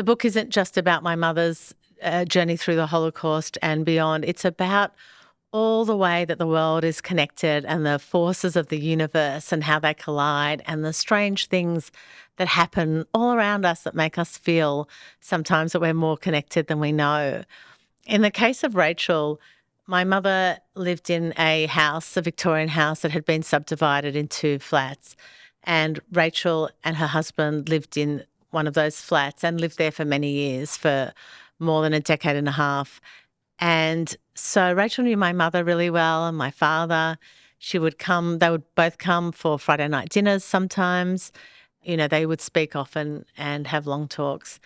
The book isn't just about my mother's journey through the Holocaust and beyond. It's about all the way that the world is connected and the forces of the universe and how they collide and the strange things that happen all around us that make us feel sometimes that we're more connected than we know. In the case of Rachel, my mother lived in a house, a Victorian house that had been subdivided into flats, and Rachel and her husband lived in one of those flats and lived there for many years, for more than a decade and a half. And so Rachel knew my mother really well and my father. They would both come for Friday night dinners sometimes. You know, they would speak often and have long talks.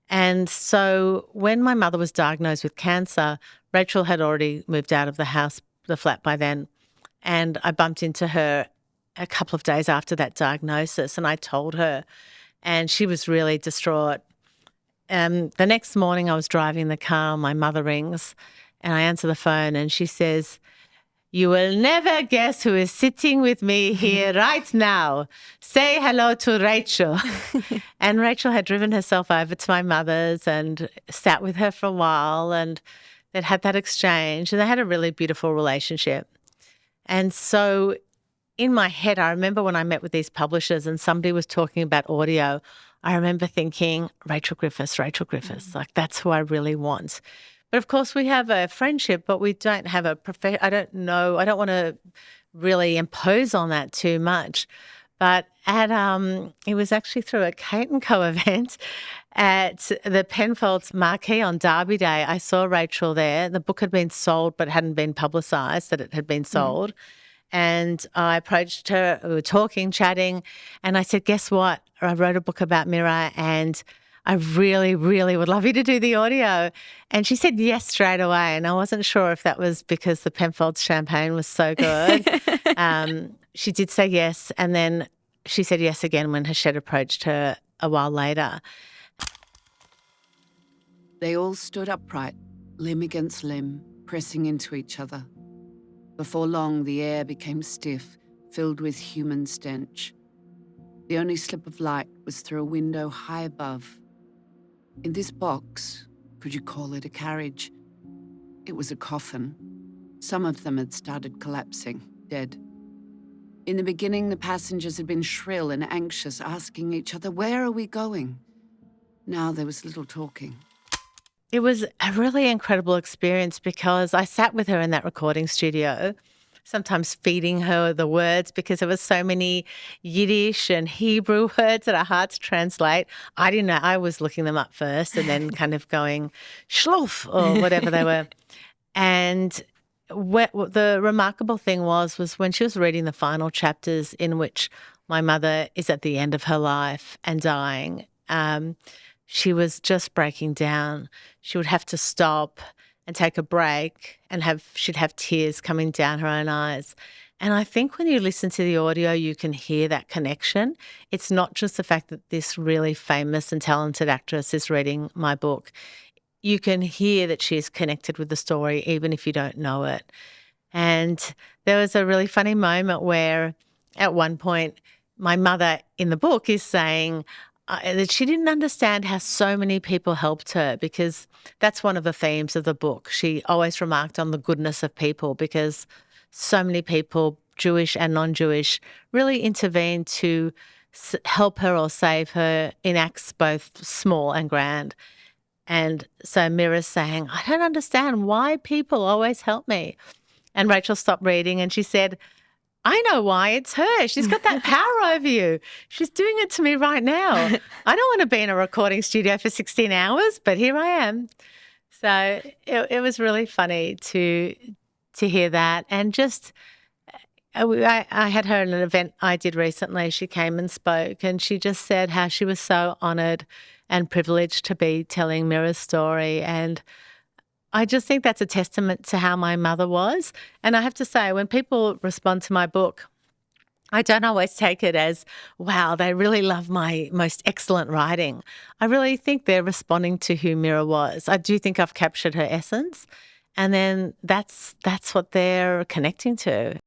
And so when my mother was diagnosed with cancer, Rachel had already moved out of the flat by then. And I bumped into her a couple of days after that diagnosis and I told her, and she was really distraught. The next morning I was driving the car, my mother rings and I answer the phone and she says, "You will never guess who is sitting with me here right now. Say hello to Rachel." And Rachel had driven herself over to my mother's and sat with her for a while, and they'd had that exchange and they had a really beautiful relationship. And so in my head, I remember when I met with these publishers and somebody was talking about audio, I remember thinking, Rachel Griffiths, like that's who I really want. But of course we have a friendship, but we don't have a I don't want to really impose on that too much. But it was actually through a Kate & Co event at the Penfolds Marquee on Derby Day. I saw Rachel there. The book had been sold but hadn't been publicised that it had been sold. And I approached her, we were talking, chatting, and I said, "Guess what? I wrote a book about Mira and I really, really would love you to do the audio." And she said yes straight away. And I wasn't sure if that was because the Penfolds champagne was so good. She did say yes. And then she said yes again when Hachette approached her a while later. They all stood upright, limb against limb, pressing into each other. Before long, the air became stiff, filled with human stench. The only slip of light was through a window high above. In this box, could you call it a carriage? It was a coffin. Some of them had started collapsing, dead. In the beginning, the passengers had been shrill and anxious, asking each other, "Where are we going?" Now there was little talking. It was a really incredible experience because I sat with her in that recording studio, sometimes feeding her the words because there were so many Yiddish and Hebrew words that are hard to translate. I didn't know. I was looking them up first and then kind of going schlof or whatever they were. And what the remarkable thing was when she was reading the final chapters in which my mother is at the end of her life and dying, she was just breaking down. She would have to stop and take a break and she'd have tears coming down her own eyes. And I think when you listen to the audio, you can hear that connection. It's not just the fact that this really famous and talented actress is reading my book. You can hear that she's connected with the story even if you don't know it. And there was a really funny moment where at one point my mother in the book is saying, that she didn't understand how so many people helped her, because that's one of the themes of the book. She always remarked on the goodness of people because so many people, Jewish and non-Jewish, really intervened to help her or save her in acts both small and grand. And so Mira's saying, "I don't understand why people always help me." And Rachel stopped reading and she said, "I know why. It's her. She's got that power over you. She's doing it to me right now. I don't want to be in a recording studio for 16 hours, but here I am." So it was really funny to hear that. And just I had her at an event I did recently. She came and spoke and she just said how she was so honoured and privileged to be telling Mira's story. And I just think that's a testament to how my mother was. And I have to say, when people respond to my book, I don't always take it as, wow, they really love my most excellent writing. I really think they're responding to who Mira was. I do think I've captured her essence. And then that's what they're connecting to.